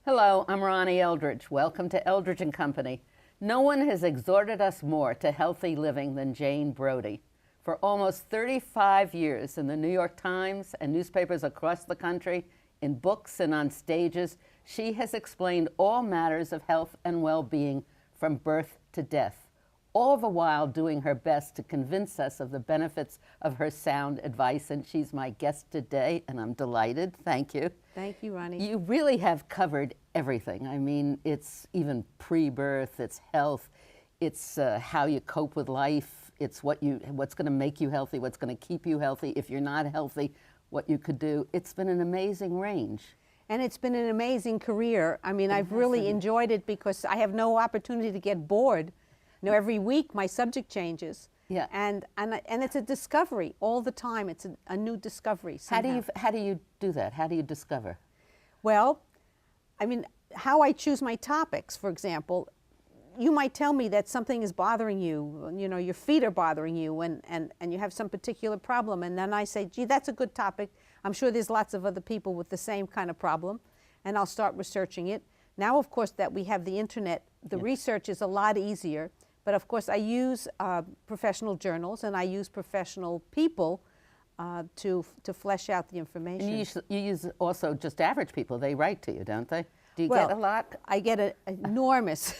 Hello, I'm Ronnie Eldridge. Welcome to Eldridge and Company. No one has exhorted us more to healthy living than Jane Brody. For almost 35 years in the New York Times and newspapers across the country, in books and on stages, she has explained all matters of health and well-being from birth to death, all the while doing her best to convince us of the benefits of her sound advice. And she's my guest today, and I'm delighted. Thank you. Thank you, Ronnie. You really have covered everything. I mean, it's even pre-birth, it's health, it's how you cope with life, it's what's going to make you healthy, what's going to keep you healthy. If you're not healthy, what you could do. It's been an amazing range. And it's been an amazing career. I mean, I've really enjoyed it because I have no opportunity to get bored. You know, every week my subject changes. Yeah. And it's a discovery all the time. It's a new discovery somehow. How do you do that? How do you discover? Well, I mean, how I choose my topics, for example, you might tell me that something is bothering you, you know, your feet are bothering you and you have some particular problem. And then I say, gee, that's a good topic. I'm sure there's lots of other people with the same kind of problem. And I'll start researching it. Now, of course, that we have the internet, the research is a lot easier. But of course, I use professional journals and I use professional people to flesh out the information. And you use also just average people. They write to you, don't they? Do you Well, get a lot? I get an enormous.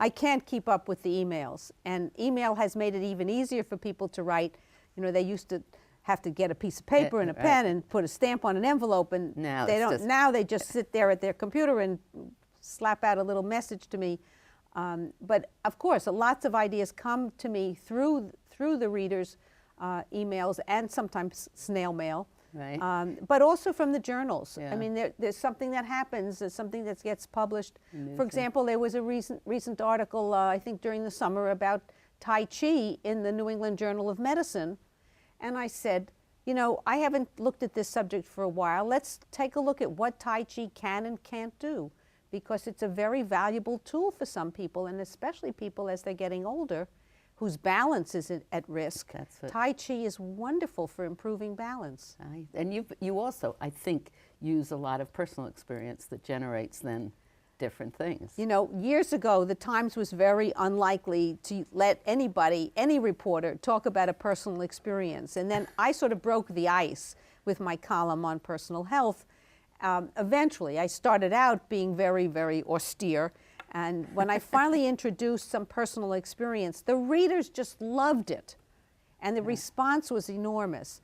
I can't keep up with the emails. And email has made it even easier for people to write. You know, they used to have to get a piece of paper and a pen and put a stamp on an envelope. And now they don't. Now they just sit there at their computer and slap out a little message to me. But of course, lots of ideas come to me through the readers' emails and sometimes snail mail. Right. But also from the journals. Yeah. I mean, there's something that happens, there's something that gets published. For example, there was a recent article, I think during the summer, about Tai Chi in the New England Journal of Medicine. And I said, you know, I haven't looked at this subject for a while. Let's take a look at what Tai Chi can and can't do, because it's a very valuable tool for some people, and especially people as they're getting older, whose balance is at risk. Tai Chi is wonderful for improving balance. And you also, I think, use a lot of personal experience that generates then different things. You know, years ago, the Times was very unlikely to let anybody, any reporter, talk about a personal experience. And then I sort of broke the ice with my column on personal health. Eventually, I started out being very, very austere. And when I finally introduced some personal experience, the readers just loved it. And the response was enormous.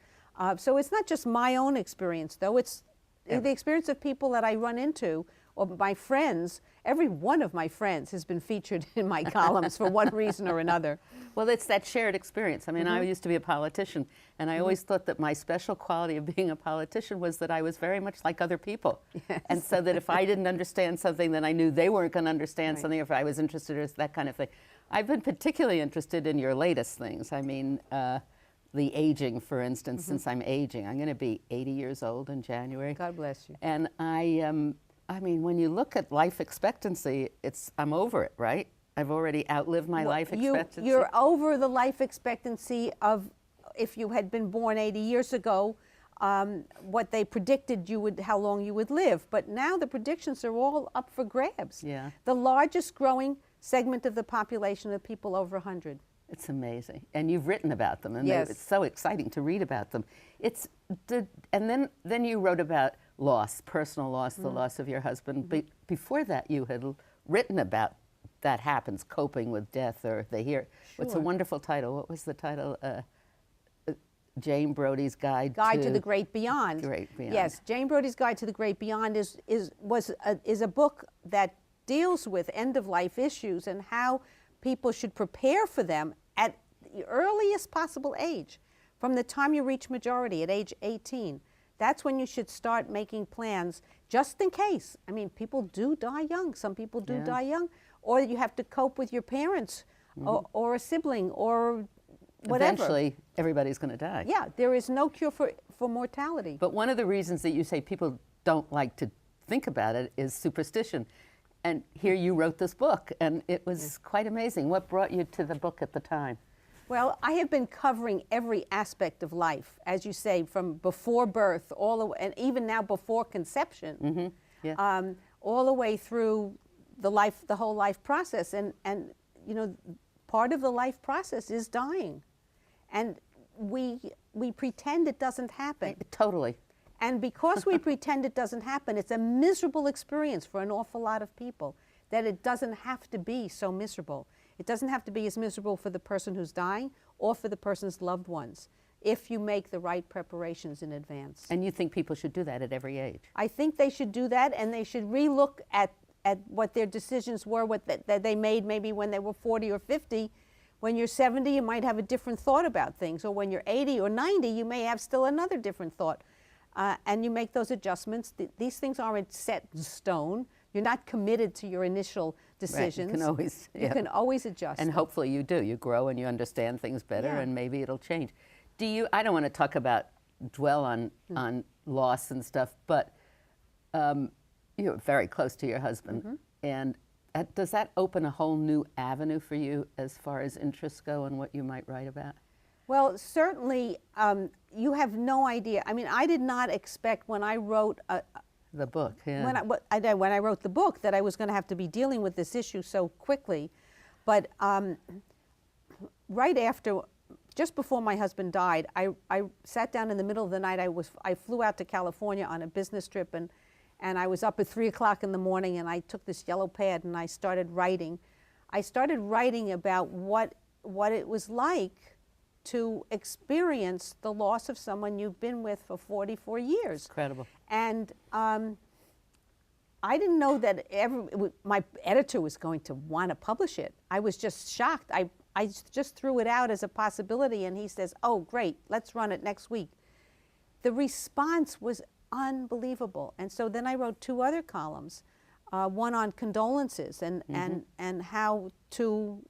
So it's not just my own experience, though. It's the experience of people that I run into, or my friends. Every one of my friends has been featured in my columns for one reason or another. Well, it's that shared experience. I mean, I used to be a politician, and I always thought that my special quality of being a politician was that I was very much like other people. Yes. And so that if I didn't understand something, then I knew they weren't going to understand something, if I was interested in that kind of thing. I've been particularly interested in your latest things. I mean, the aging, for instance, since I'm aging. I'm going to be 80 years old in January. God bless you. And I mean, when you look at life expectancy, I'm over it, right? I've already outlived my life expectancy. You're over the life expectancy of, if you had been born 80 years ago, what they predicted how long you would live. But now the predictions are all up for grabs. Yeah. The largest growing segment of the population are people over 100. It's amazing. And you've written about them, and yes. It's so exciting to read about them. And then you wrote about loss, personal loss, the loss of your husband. Before that, you had written about that happens, coping with death, or What's a wonderful title? What was the title? Jane Brody's Guide to the Great Beyond. Great Beyond. Yes, Jane Brody's Guide to the Great Beyond is a book that deals with end-of-life issues and how people should prepare for them at the earliest possible age. From the time you reach majority at age 18, that's when you should start making plans just in case. I mean, people do die young. Some people do die young. Or you have to cope with your parents or a sibling or whatever. Eventually, everybody's going to die. Yeah, there is no cure for mortality. But one of the reasons that you say people don't like to think about it is superstition. And here you wrote this book, and it was quite amazing. What brought you to the book at the time? Well, I have been covering every aspect of life, as you say, from before birth, and even now before conception. Yeah. all the way through the whole life process. And you know, part of the life process is dying. And we pretend it doesn't happen. Totally. And because we pretend it doesn't happen, it's a miserable experience for an awful lot of people, that it doesn't have to be so miserable. It doesn't have to be as miserable for the person who's dying or for the person's loved ones, if you make the right preparations in advance. And you think people should do that at every age? I think they should do that, and they should relook at what their decisions were, that they made maybe when they were 40 or 50. When you're 70, you might have a different thought about things, or when you're 80 or 90, you may have still another different thought. And you make those adjustments. These things aren't set in stone. You're not committed to your initial decisions. Right. You can always adjust. And them. hopefully you do. You grow and you understand things better, Yeah. and maybe it'll change. I don't want to dwell on loss and stuff, but you're very close to your husband. And does that open a whole new avenue for you as far as interests go and what you might write about? Well, certainly, you have no idea. I mean, I did not expect when I wrote The book, yeah. when I wrote the book that I was going to have to be dealing with this issue so quickly. But right after, just before my husband died, I sat down in the middle of the night. I flew out to California on a business trip, and I was up at 3 o'clock in the morning, and I took this yellow pad and I started writing. I started writing about what it was like to experience the loss of someone you've been with for 44 years. Incredible. And I didn't know that my editor was going to want to publish it. I was just shocked. I just threw it out as a possibility, and he says, "Oh, great, let's run it next week." The response was unbelievable. And so then I wrote 2 other columns, one on condolences and how to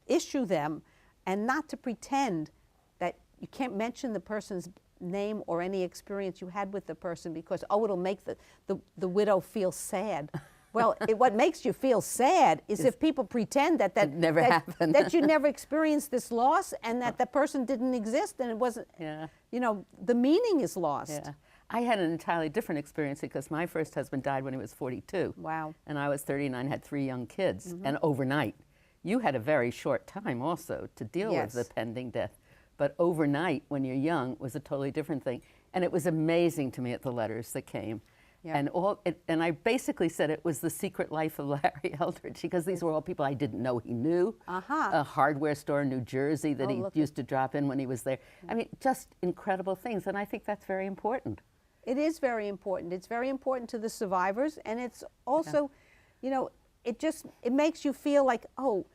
issue them, and not to pretend that you can't mention the person's name or any experience you had with the person because, oh, it'll make the widow feel sad. Well, what makes you feel sad is if people pretend that never happened. that you never experienced this loss, and that the person didn't exist, and it wasn't, you know, the meaning is lost. Yeah. I had an entirely different experience because my first husband died when he was 42. Wow. And I was 39, had 3 young kids, and overnight. You had a very short time also to deal with the pending death. But overnight, when you're young, was a totally different thing. And it was amazing to me at the letters that came. Yeah. And I basically said it was the secret life of Larry Eldridge, because these were all people I didn't know he knew. A hardware store in New Jersey that he used to drop in when he was there. I mean, just incredible things. And I think that's very important. It is very important. It's very important to the survivors. And it's also, you know, it makes you feel like, oh,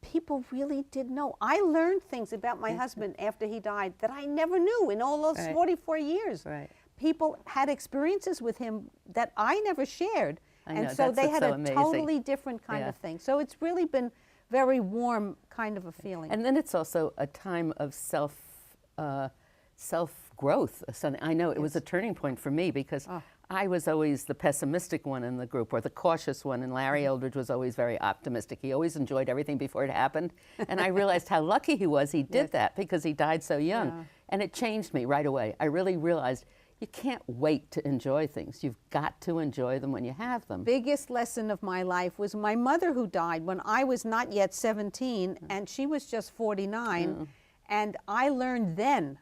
people really did know. I learned things about my husband after he died that I never knew in all those 44 years. Right. People had experiences with him that I never shared. I know, so they had a amazing. totally different kind of thing. So it's really been very warm kind of a feeling. And then it's also a time of self-growth. I know it was a turning point for me because I was always the pessimistic one in the group, or the cautious one, and Larry Eldridge was always very optimistic. He always enjoyed everything before it happened. And I realized how lucky he was he did that, because he died so young. Yeah. And it changed me right away. I really realized you can't wait to enjoy things. You've got to enjoy them when you have them. Biggest lesson of my life was my mother, who died when I was not yet 17, and she was just 49. And I learned then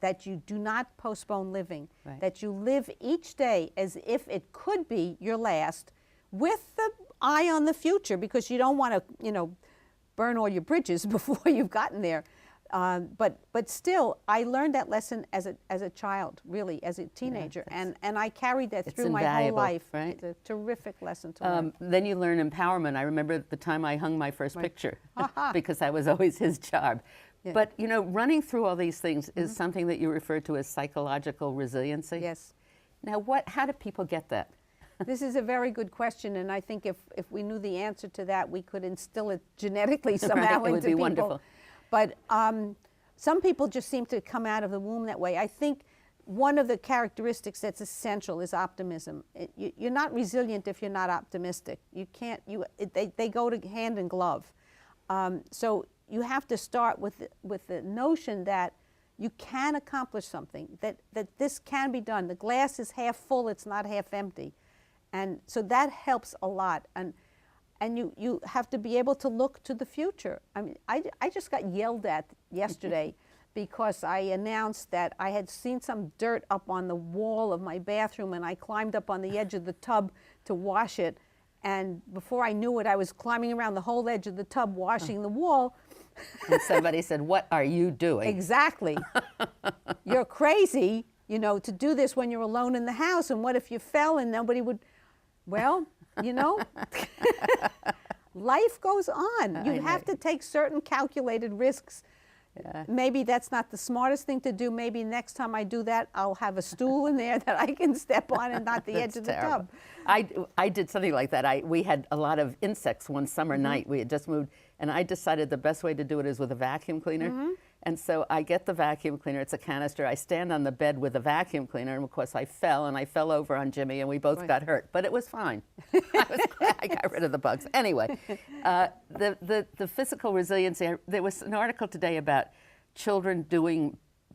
that you do not postpone living, that you live each day as if it could be your last, with the eye on the future, because you don't want to, you know, burn all your bridges before you've gotten there. But still, I learned that lesson as a child, really, as a teenager, and I carried that through my whole life. Right? It's a terrific lesson to learn. Then you learn empowerment. I remember the time I hung my first picture, because that was always his job. Yeah. But, you know, running through all these things is something that you refer to as psychological resiliency. Yes. Now, how do people get that? This is a very good question, and I think if we knew the answer to that, we could instill it genetically somehow into people. It would be wonderful. But some people just seem to come out of the womb that way. I think one of the characteristics that's essential is optimism. You're not resilient if you're not optimistic. You can't. They go hand in glove. So you have to start with the notion that you can accomplish something, that this can be done. The glass is half full, it's not half empty. And so that helps a lot. And you have to be able to look to the future. I mean, I just got yelled at yesterday because I announced that I had seen some dirt up on the wall of my bathroom, and I climbed up on the edge of the tub to wash it. And before I knew it, I was climbing around the whole edge of the tub washing the wall. And somebody said, "What are you doing?" Exactly. You're crazy, you know, to do this when you're alone in the house. And what if you fell and nobody would, well, you know, life goes on. You have to take certain calculated risks. Yeah. Maybe that's not the smartest thing to do. Maybe next time I do that, I'll have a stool in there that I can step on and not the edge of the tub. I did something like that. We had a lot of insects one summer night. We had just moved, and I decided the best way to do it is with a vacuum cleaner. And so I get the vacuum cleaner. It's a canister. I stand on the bed with the vacuum cleaner, and of course I fell over on Jimmy, and we both got hurt. But it was fine. I was glad I got rid of the bugs. Anyway, the physical resiliency. There was an article today about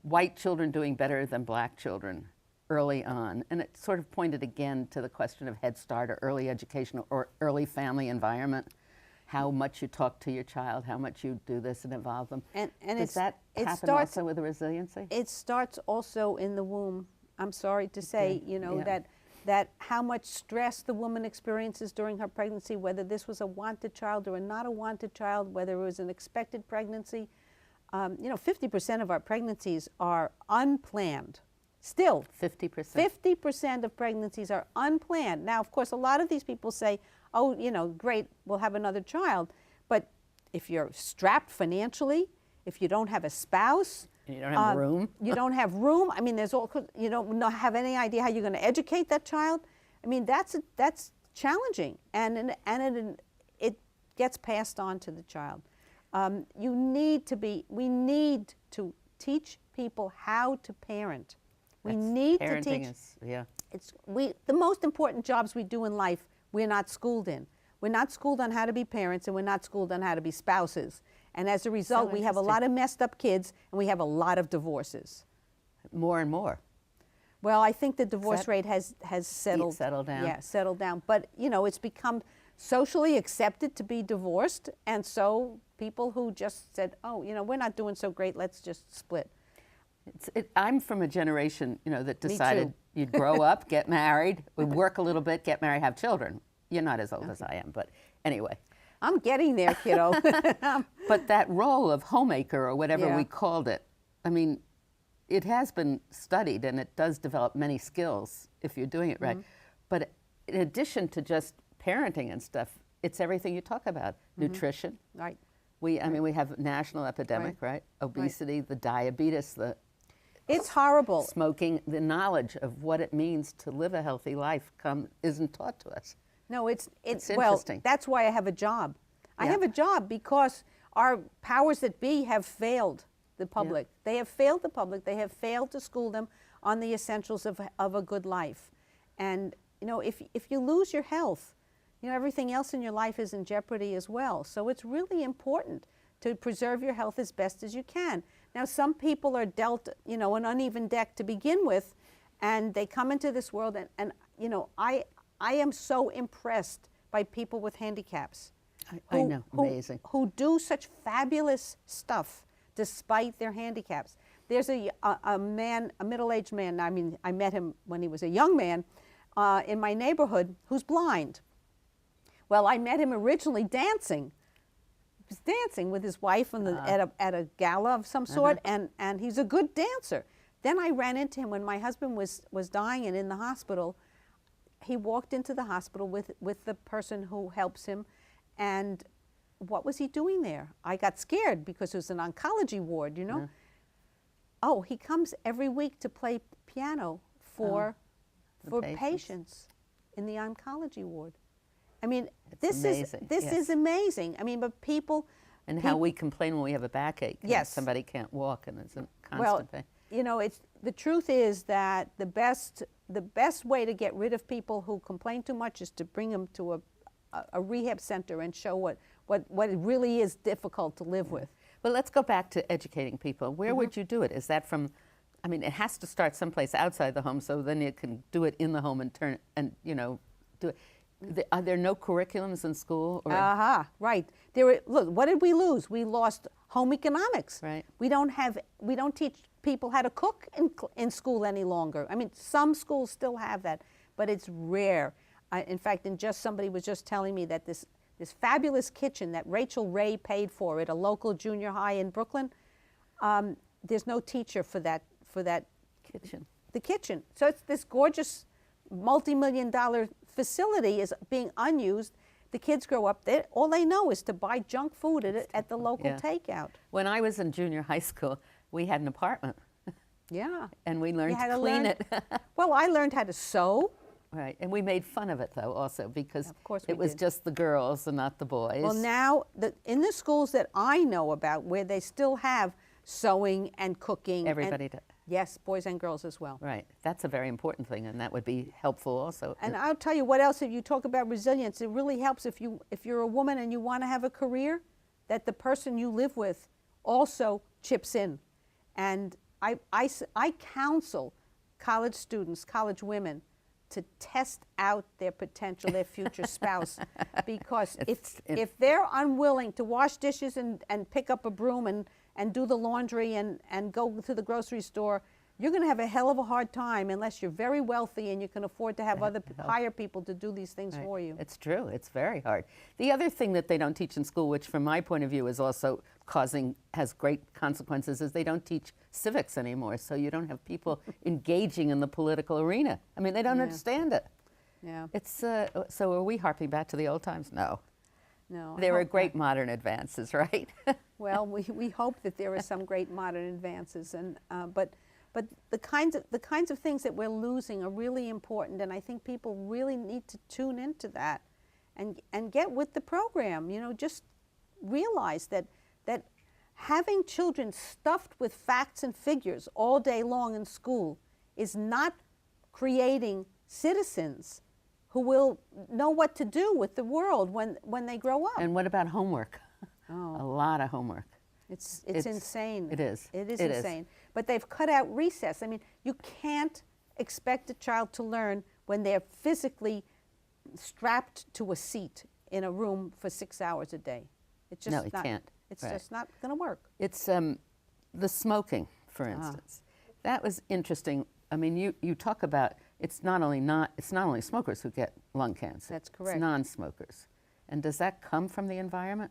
white children doing better than black children early on, and it sort of pointed again to the question of Head Start or early education or early family environment. How much you talk to your child, how much you do this and involve them. And does that happen also with the resiliency? It starts also in the womb. I'm sorry to say, you know, that how much stress the woman experiences during her pregnancy, whether this was a wanted child or a not a wanted child, whether it was an expected pregnancy. You know, 50% of our pregnancies are unplanned. Still, 50%. 50% of pregnancies are unplanned. Now, of course, a lot of these people say, oh, you know, great, we'll have another child. But if you're strapped financially, if you don't have a spouse, and you don't have room. You don't have room. I mean, you don't have any idea how you're going to educate that child. I mean, that's challenging, and it gets passed on to the child. We need to teach people how to parent. We need to teach. The most important jobs we do in life, we're not schooled in. We're not schooled on how to be parents, and we're not schooled on how to be spouses. And as a result, we have a lot of messed up kids, and we have a lot of divorces. More and more. Well, I think the divorce rate has settled down. Yeah, settled down. But, you know, it's become socially accepted to be divorced, and so people who just said, oh, you know, we're not doing so great, let's just split. I'm from a generation, you know, that decided you'd grow up, get married, work a little bit, get married, have children. You're not as old as I am, but anyway. I'm getting there, kiddo. But that role of homemaker or whatever we called it, I mean, it has been studied, and it does develop many skills if you're doing it right. But in addition to just parenting and stuff, it's everything you talk about. Nutrition. Right. We have national epidemic, right? Obesity, the diabetes, it's horrible. Smoking, the knowledge of what it means to live a healthy life isn't taught to us. No, it's well, interesting. That's why I have a job. I have a job because our powers that be have failed the public. They have failed the public. They have failed to school them on the essentials of a good life. And, you know, if you lose your health, you know, everything else in your life is in jeopardy as well. So it's really important to preserve your health as best as you can. Now, some people are dealt, you know, an uneven deck to begin with, and they come into this world, and you know, I am so impressed by people with handicaps. I know, amazing. Who do such fabulous stuff despite their handicaps. There's a man, a middle-aged man, I mean, I met him when he was a young man, in my neighborhood, who's blind. Well, I met him originally dancing. He was dancing with his wife at a gala of some sort, and he's a good dancer. Then I ran into him when my husband was dying and in the hospital. He walked into the hospital with the person who helps him, and what was he doing there? I got scared because it was an oncology ward, you know. Oh, he comes every week to play piano for patients in the oncology ward. I mean, this is amazing. I mean, but people... And how we complain when we have a backache. Yes. Somebody can't walk and it's a constant pain. You know, the truth is that the best way to get rid of people who complain too much is to bring them to a rehab center and show what it really is difficult to live with. Well, let's go back to educating people. Where would you do it? Is that from... I mean, it has to start someplace outside the home, so then you can do it in the home and you know, Are there no curriculums in school? Or? Right. Look, what did we lose? We lost home economics. Right. We don't teach people how to cook in school any longer. I mean, some schools still have that, but it's rare. In fact, somebody was just telling me that this fabulous kitchen that Rachel Ray paid for at a local junior high in Brooklyn, there's no teacher for that Kitchen. The kitchen. So it's this gorgeous multi-million-dollar facility is being unused. The kids grow up there. All they know is to buy junk food at the local takeout. When I was in junior high school, we had an apartment. Yeah. And we learned to clean it. Well, I learned how to sew. Right. And we made fun of it, though, also, because of course it was just the girls and not the boys. Well, now, in the schools that I know about, where they still have sewing and cooking. Everybody does. Yes, boys and girls as well. Right. That's a very important thing, and that would be helpful also. And I'll tell you what else, if you talk about resilience, it really helps if you're a woman and you want to have a career, that the person you live with also chips in. And I counsel college students, college women, to test out their potential, their future spouse, because if they're unwilling to wash dishes and pick up a broom and do the laundry and go to the grocery store, you're going to have a hell of a hard time unless you're very wealthy and you can afford to have hire people to do these things for you. It's true. It's very hard. The other thing that they don't teach in school, which from my point of view is also has great consequences, is they don't teach civics anymore. So you don't have people engaging in the political arena. I mean, they don't understand it. Yeah. It's so are we harping back to the old times? No. No. There are great modern advances, right? Well, we hope that there are some great modern advances, and but the kinds of things that we're losing are really important, and I think people really need to tune into that, and get with the program. You know, just realize that having children stuffed with facts and figures all day long in school is not creating citizens who will know what to do with the world when they grow up. And what about homework? Oh. A lot of homework. It's insane. It is. It is insane. But they've cut out recess. I mean, you can't expect a child to learn when they're physically strapped to a seat in a room for 6 hours a day. It's just no, it can't. It's just not going to work. It's the smoking, for instance. That was interesting. I mean, you talk about it's not only smokers who get lung cancer. That's correct. It's non-smokers. And does that come from the environment?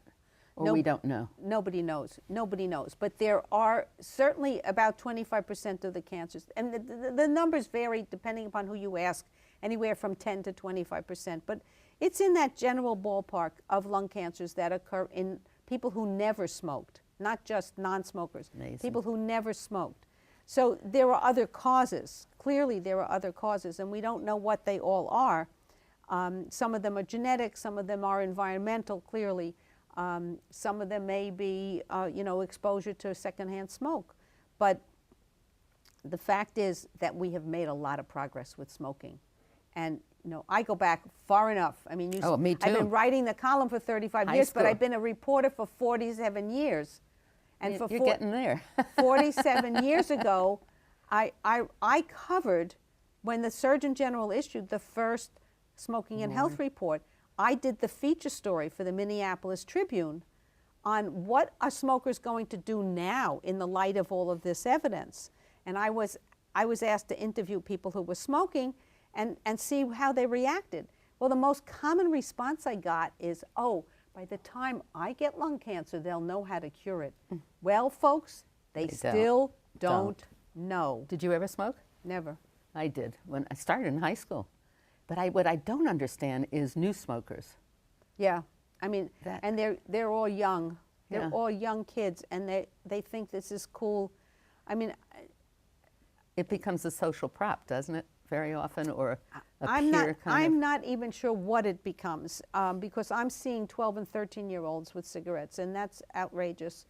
Or we don't know? Nobody knows. Nobody knows. But there are certainly about 25% of the cancers. And the numbers vary depending upon who you ask, anywhere from 10 to 25%. But it's in that general ballpark of lung cancers that occur in people who never smoked, not just non-smokers. Amazing. People who never smoked. So there are other causes. Clearly there are other causes, and we don't know what they all are. Some of them are genetic, some of them are environmental, clearly. Some of them may be, exposure to secondhand smoke. But the fact is that we have made a lot of progress with smoking. And, I go back far enough. I mean, me too. I've been writing the column for 35 years, but I've been a reporter for 47 years. And you're getting there. 47 years ago, I covered, when the Surgeon General issued the first smoking and health report, I did the feature story for the Minneapolis Tribune on what are smokers going to do now in the light of all of this evidence. And I was asked to interview people who were smoking and see how they reacted. Well, the most common response I got is, oh, by the time I get lung cancer, they'll know how to cure it. Well, folks, they still don't know. Did you ever smoke? Never. I did when I started in high school. But what I don't understand is new smokers. Yeah, I mean, and they're all young. They're all young kids, and they think this is cool. I mean, it becomes a social prop, doesn't it? Very often, or I'm not even sure what it becomes, because I'm seeing 12 and 13-year-olds with cigarettes, and that's outrageous.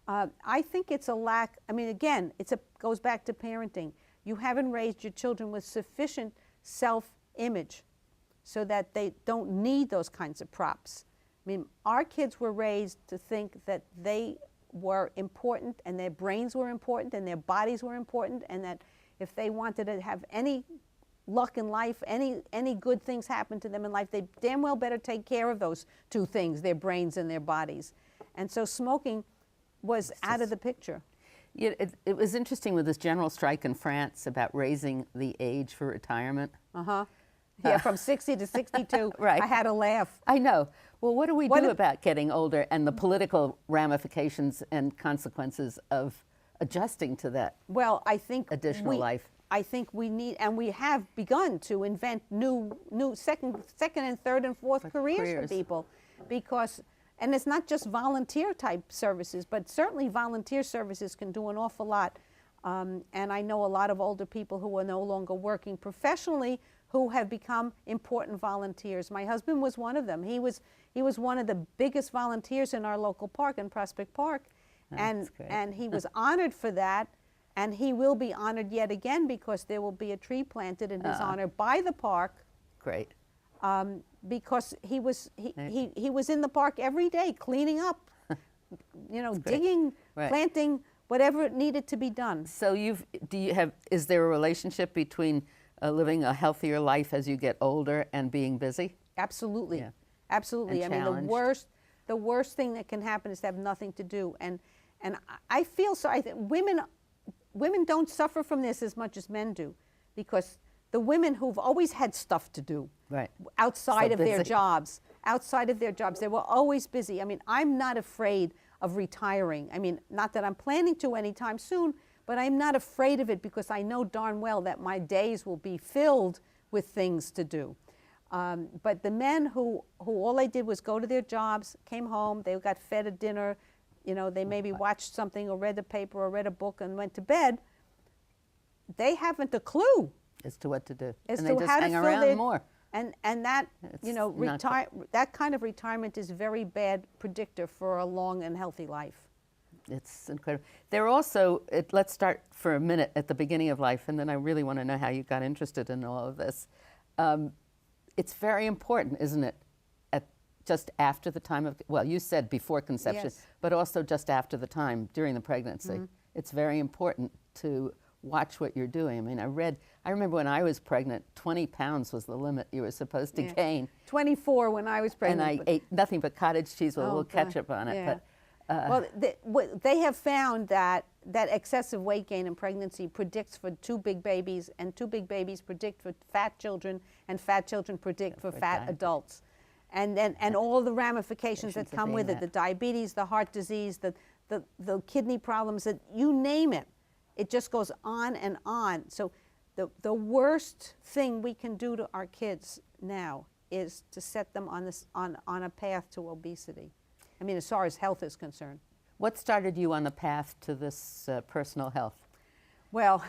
I think it's a lack. I mean, again, goes back to parenting. You haven't raised your children with sufficient self-image so that they don't need those kinds of props. I mean, our kids were raised to think that they were important and their brains were important and their bodies were important, and that if they wanted to have any luck in life, any good things happen to them in life, they damn well better take care of those two things, their brains and their bodies. And so smoking was out of the picture. Yeah, it was interesting with this general strike in France about raising the age for retirement. Yeah, from 60 to 62. Right. I had to laugh. I know. Well, what do we do about getting older and the political ramifications and consequences of adjusting to that? Well, I think additional life. I think we need, and we have begun to invent new second and third and fourth careers for people, because, and it's not just volunteer type services, but certainly volunteer services can do an awful lot. And I know a lot of older people who are no longer working professionally who have become important volunteers. My husband was one of them. He was one of the biggest volunteers in our local park, in Prospect Park. And he was honored for that, and he will be honored yet again because there will be a tree planted in his honor by the park. Great. Because he was in the park every day cleaning up, digging, planting, whatever needed to be done. So is there a relationship between living a healthier life as you get older and being busy? Absolutely. Yeah. Absolutely. And I mean, the worst thing that can happen is to have nothing to do. And I feel so. I think women don't suffer from this as much as men do, because the women who've always had stuff to do, outside of their jobs, they were always busy. I mean, I'm not afraid of retiring. I mean, not that I'm planning to anytime soon, but I'm not afraid of it because I know darn well that my days will be filled with things to do. But the men who all they did was go to their jobs, came home, they got fed a dinner, they maybe watched something or read the paper or read a book and went to bed, they haven't a clue as to what to do. As and to they just how hang to around fill more. And that, that kind of retirement is a very bad predictor for a long and healthy life. It's incredible. They're also, let's start for a minute at the beginning of life, and then I really want to know how you got interested in all of this. It's very important, isn't it, just after the time of, well, you said before conception, but also just after the time during the pregnancy. It's very important to watch what you're doing. I mean, I remember when I was pregnant, 20 pounds was the limit you were supposed to gain. 24 when I was pregnant. And I ate nothing but cottage cheese with a little ketchup on it. Yeah. But, well, they have found that excessive weight gain in pregnancy predicts for two big babies, and two big babies predict for fat children, and fat children predict for fat adults. And all the ramifications that come with it, the diabetes, the heart disease, the kidney problems, that you name it. It just goes on and on. So the worst thing we can do to our kids now is to set them on a path to obesity. I mean, as far as health is concerned. What started you on the path to this personal health? Well,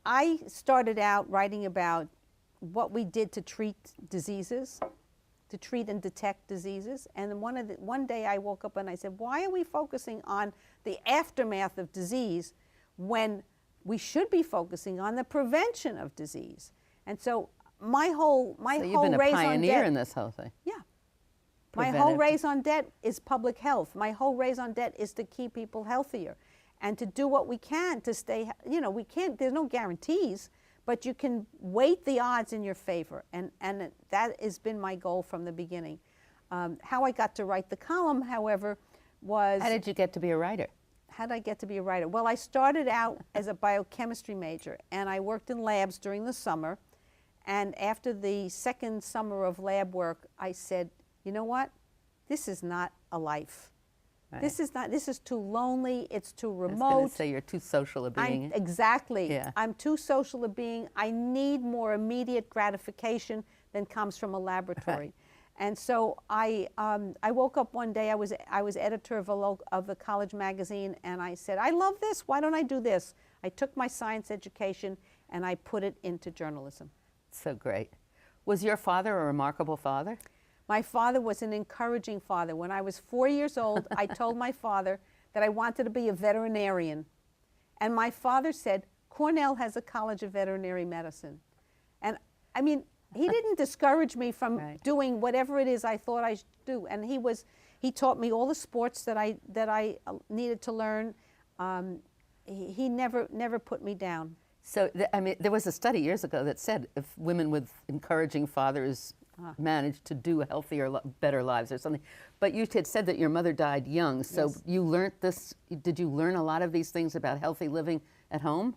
I started out writing about what we did to treat diseases, to treat and detect diseases. And then one day I woke up and I said, why are we focusing on the aftermath of disease when we should be focusing on the prevention of disease? And so my whole raison d'etre. You've been a pioneer in this whole thing. Yeah. My whole raison d'etre is public health. My whole raison d'etre is to keep people healthier and to do what we can to stay, we can't, there's no guarantees, but you can weight the odds in your favor. And that has been my goal from the beginning. How I got to write the column, however, was... How did you get to be a writer? How did I get to be a writer? Well, I started out as a biochemistry major, and I worked in labs during the summer. And after the second summer of lab work, I said, you know what? This is not a life. Right. This is too lonely, it's too remote. I was going to say you're too social a being. Exactly. Yeah. I'm too social a being. I need more immediate gratification than comes from a laboratory. Right. And so I woke up one day, I was editor of a college magazine, and I said, I love this, why don't I do this? I took my science education and I put it into journalism. So great. Was your father a remarkable father? My father was an encouraging father. When I was 4 years old, I told my father that I wanted to be a veterinarian. And my father said, Cornell has a college of veterinary medicine. And I mean, he didn't discourage me from doing whatever it is I thought I should do. And he taught me all the sports that I needed to learn. He never put me down. So, I mean, there was a study years ago that said if women with encouraging fathers managed to do healthier, better lives or something. But you had said that your mother died young, so Yes. you learned this, did you learn a lot of these things about healthy living at home?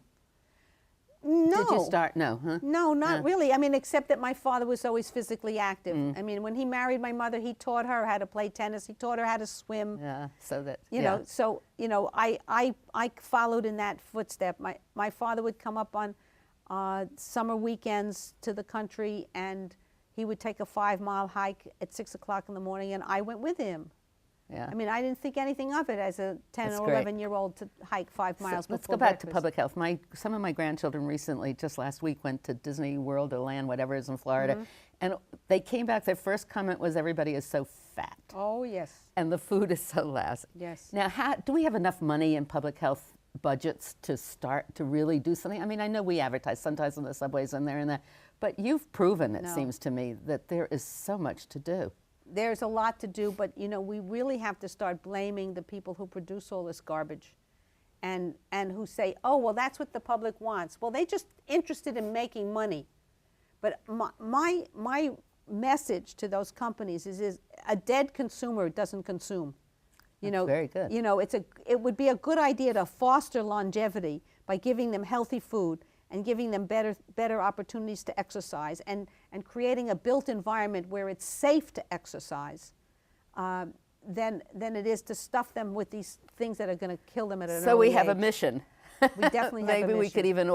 No. Did you start? No, huh? No, not really. I mean, except that my father was always physically active. I mean, when he married my mother, he taught her how to play tennis. He taught her how to swim. Yeah, so that, You know, so, you know, I followed in that footstep. My father would come up on summer weekends to the country, and he would take a 5-mile hike at 6 o'clock in the morning, and I went with him. Yeah. I mean, I didn't think anything of it as a 10 That's or great. 11-year-old to hike 5 miles Let's before go back to breakfast. public health. Some of my grandchildren recently, just last week, went to Disney World or Land, whatever is in Florida, and they came back, their first comment was, everybody is so fat. Oh, yes. And the food is so lousy. Yes. Now, do we have enough money in public health budgets to start to really do something? I mean, I know we advertise sometimes on the subways and there and that, but you've proven, it No. seems to me, that there is so much to do. There's a lot to do, but you know, we really have to start blaming the people who produce all this garbage and who say, oh, well, that's what the public wants. Well, they're just interested in making money. But my message to those companies is a dead consumer doesn't consume. You know, very good. You know, it would be a good idea to foster longevity by giving them healthy food and giving them better opportunities to exercise and creating a built environment where it's safe to exercise than it is to stuff them with these things that are going to kill them at an So early we have a age. mission. We definitely have a Maybe we mission. could even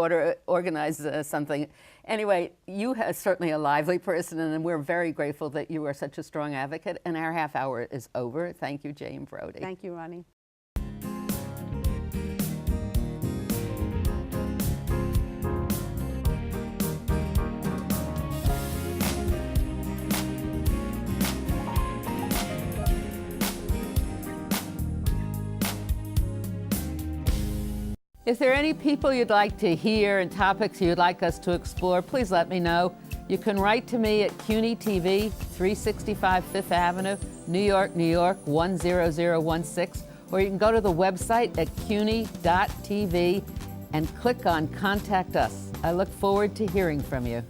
organize something. Anyway, you are certainly a lively person, and we're very grateful that you are such a strong advocate. And our half hour is over. Thank you, Jane Brody. Thank you, Ronnie. If there are any people you'd like to hear and topics you'd like us to explore, please let me know. You can write to me at CUNY TV, 365 Fifth Avenue, New York, New York, 10016, or you can go to the website at cuny.tv and click on Contact Us. I look forward to hearing from you.